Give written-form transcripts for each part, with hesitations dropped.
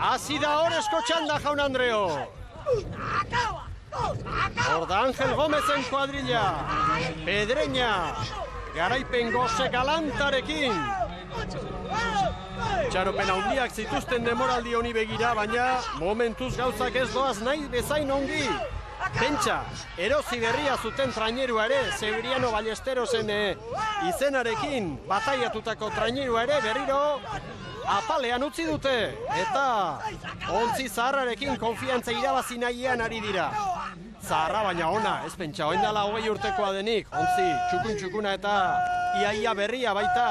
Hasi da Oresko txanda, jaun Andreo. Horda Angel Gomezen kuadrilla. Pedreña. Garaipen goze galantarekin. Txaropen handiak zituzten demoraldi honi begira, baina momentuz gauzak ez doaz nahi bezain ongi. Pentsa, erosi berria zuten trainerua ere, Severiano Ballesterosen izenarekin bataiatutako trainerua ere berriro apalean utzi dute. Eta ontzi zaharrarekin konfiantza irabazi nahian ari dira. Zaharra baina ona, ez pentsa, oin dela 20 urtekoa denik, ontzi txukun-txukuna eta iaia berria baita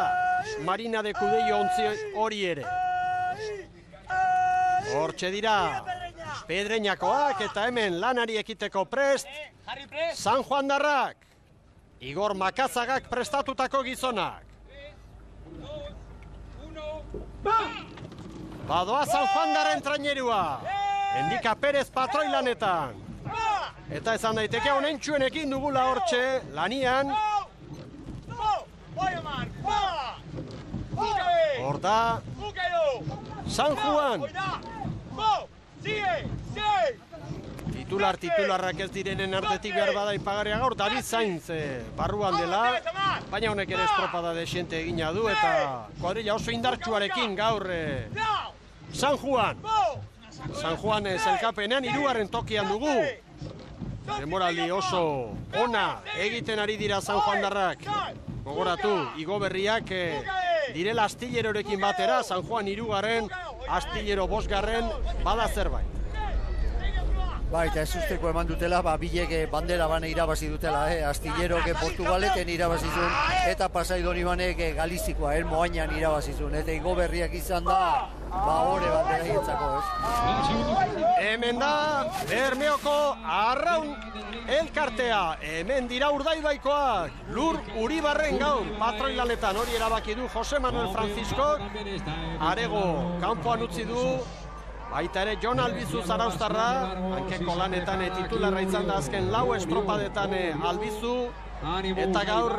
Marina de Cudello ontzi hori ere. Hortxe dira Pedreñakoak eta hemen lanari ekiteko prest San Juandarrak. Igor Makazagak prestatutako gizonak. Badoa San Juandarren trainerua. Endika Perez patroi lanetan. Eta esan daiteke honentxuenekin dugula hortxe lanian. Horda San Juan. Titularrak ez direnen artetik behar bada ipagarria gaur, David Sainz barruan dela, baina honek ere estropada desiente egina du eta kuadrilla oso indartsuarekin gaur San Juan. San Juan zelkapenean 3. tokian dugu. Demoraldi oso ona egiten ari dira San Juandarrak. Gogoratu, igo berriak direla Astillerorekin batera, San Juan 3., Astillero 5. bada zerbait. Eta ez usteko eman dutela, bilek bandera bane irabazi dutela, Astillerok Portugaleten irabazi zuen, eta Pasaidon Ibanek Galizikoa, Moañan irabazi zuen, eta igo berriak izan da, hore bandera egitzako, ez? Hemen da, Bermeoko Arraun elkartea, hemen dira Urdaibaikoak, Lur Uribarren gaur, patroi lanetan, hori erabaki du Jose Manuel Francisco, Arego kanpoan utzi du, baita ere Jon Albizu Zarauztarra, hankeko lanetan titularra izan da azken 4 estropadetan Albizu, eta gaur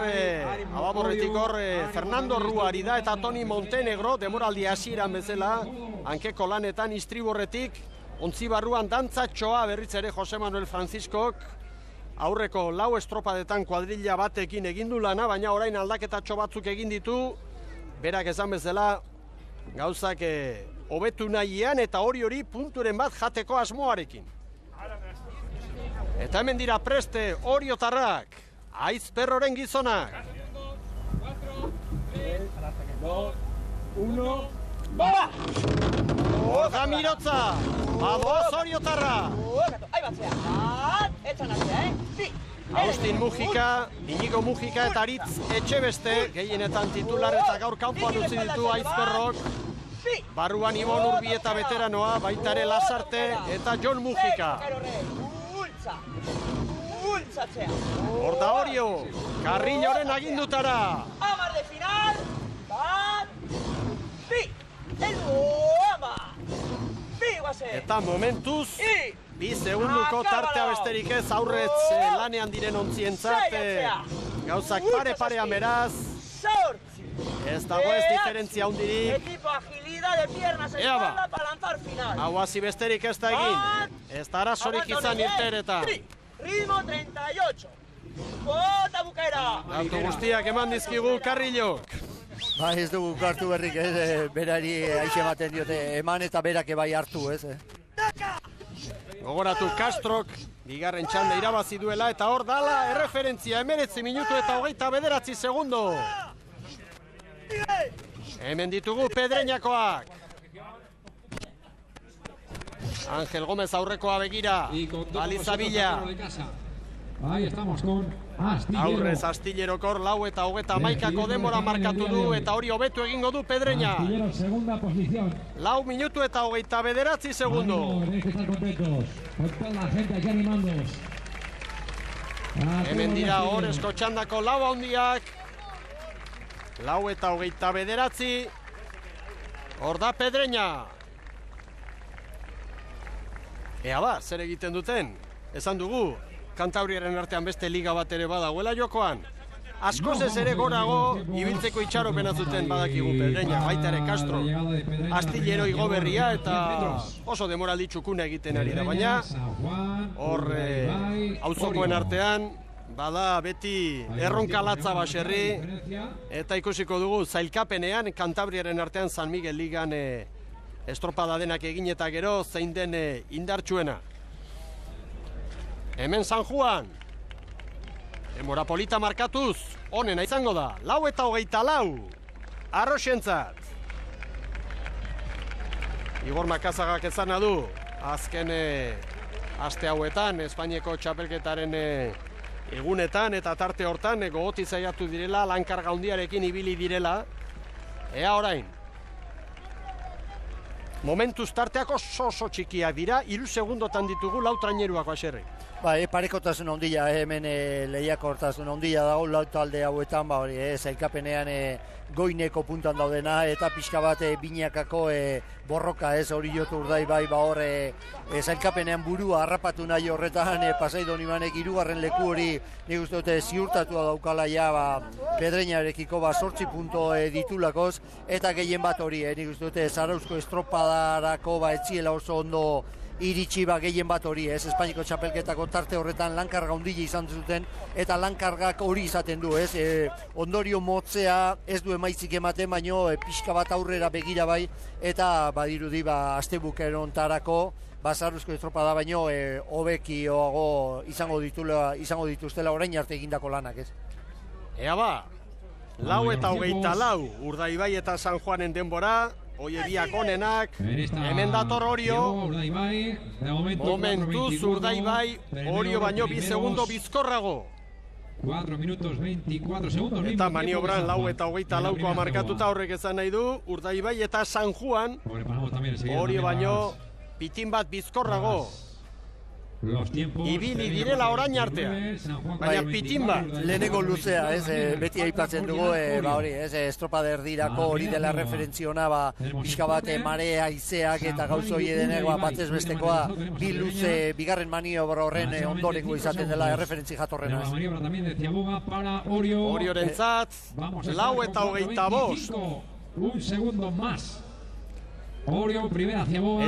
ababorretik hor Fernando Ruari da eta Toni Montenegro, demoraldi hasieran bezala, hankeko lanetan istriborretik, ontzi barruan dantzatxoa berriz ere Jose Manuel Franciscok, aurreko 4 estropadetan kuadrilla batekin egindu lana, baina orain aldaketatxo batzuk egin ditu, berak esan bezala, gauzak hobetu nahian eta hori punturen bat jateko asmoarekin. Eta hemen dira preste Oriotarrak, Aizperroren gizonak. 2, 1, Oga Mirotza, badoaz Oriotarra. Agustin Mujika, Inigo Mujika eta Aritz Etxebeste, gehienetan titular eta gaur kanpoan utzi ditu Aizperrok. Barruan Ibon Urbieta veteranoa, baita ere Lasarte eta Jon Mujika. Horda Orio, Carrilloren agindutara. Amar de final, Eta momentuz, 2 segunduko tartea besterik ez aurretz lanean diren ontzientzat. Gauzak pare-parean beraz. Ez dago ez diferentzia hundirik. Equipo agilidad de piernas espalda para lanzar final. Hau hasi besterik ez da egin. Ez da arazorik izan irteretan. Ritmo 38. Bota bukera. Auto guztiak eman dizkigu Carrillok. Ez dugu hartu berrik, berari aixe ematen diote, eman eta berak bai hartu, ez? Gogoratu Castrok, bigarren txanda irabazi duela eta hor dala erreferentzia 19 minutu eta 29 segundo. Hemen ditugu Pedreñakoak. Ángel Gómez aurrekoa begira, Alizabila. Ahí estamos con Astillero. Aurrez Astillerokor 4:21 denbora markatu du eta hori hobetu egingo du Pedreña. Astillero, segunda posición. 4 minutu eta 29 segundo. Tenéis que estar contentos. Con toda la gente aquí animándoos. Hemen dira Oresko txandako 4 handiak. 4:29. Hor da Pedreña. Ea ba, zer egiten duten? Esan dugu, Kantabriaren artean beste liga bat ere badagoela jokoan. askoz ez ere gorago ibiltzeko itxaropena zuten badakigu Pedreña, baita ere Castro, astillero igo berria eta oso demoraldi txukuna egiten ari da, baina hor auzokoen artean bada beti erronka latza baserri eta ikusiko dugu zailkapenean Kantabriaren artean San Miguel Ligan estropada denak egin eta gero zein den indartsuena. Hemen San Juan, denbora polita markatuz, honena izango da, 4:24, Arroxentzat. Igor Makazagak ezana du, azken aste hauetan, Espainiako txapelketaren egunetan eta tarte hortan gogoti zaiatu direla, lankarga handiarekin ibili direla. Ea orain. Momentuz tarteak oso txikiak dira, 3 segundotan ditugu lau traineruak baserri. Parekotasun handia, hemen lehiakortasun handia dago lau talde hauetan, zailkapenean goineko puntan daudena eta pixka bat binakako borroka hori jotu Urdaibai hor zailkapenean burua harrapatu nahi horretan Pasai Donibanek 3. leku hori nik uste dute ziurtatua daukala ja Pedreñarekiko 8 punto ditulakoz eta gehien bat hori nik uste dute Zarauzko estropadarako etziela oso ondo iritsi gehien bat hori, Espainiko txapelketako tarte horretan lankarga handila izan zuten eta lankargak hori izaten du, ondorio motzea ez du emaitzik ematen, baino pixka bat aurrera begira bai eta badirudi astebukerontarako Zarauzko estropada baino hobekioago izango dituztela orain arte egindako lanak, Ea ba, 4:24, Urdaibai eta San Juanen denbora, Oie biak onenak, hemen dator Orio, momentuz Urdaibai, Orio baino 2 segundo bizkorrago. 4 minutos 24 segundos. Eta maniobran 4:24 markatuta horrek ezan nahi du, Urdaibai eta San Juan, Orio baino pitin bat bizkorrago. Ibili direla orain artean, baina pitin bat. Lehenengo luzea, beti aipatzen dugu, estropada erdirako hori dela referentziona, pixka bat marea, izeak eta gauzoi edenek batez bestekoa, bi luze, bigarren maniobra horren ondorengo izaten dela referentzi jatorrena. Oriorentzat, 4:25. Un segundo más. Orio, primera hacia Boga.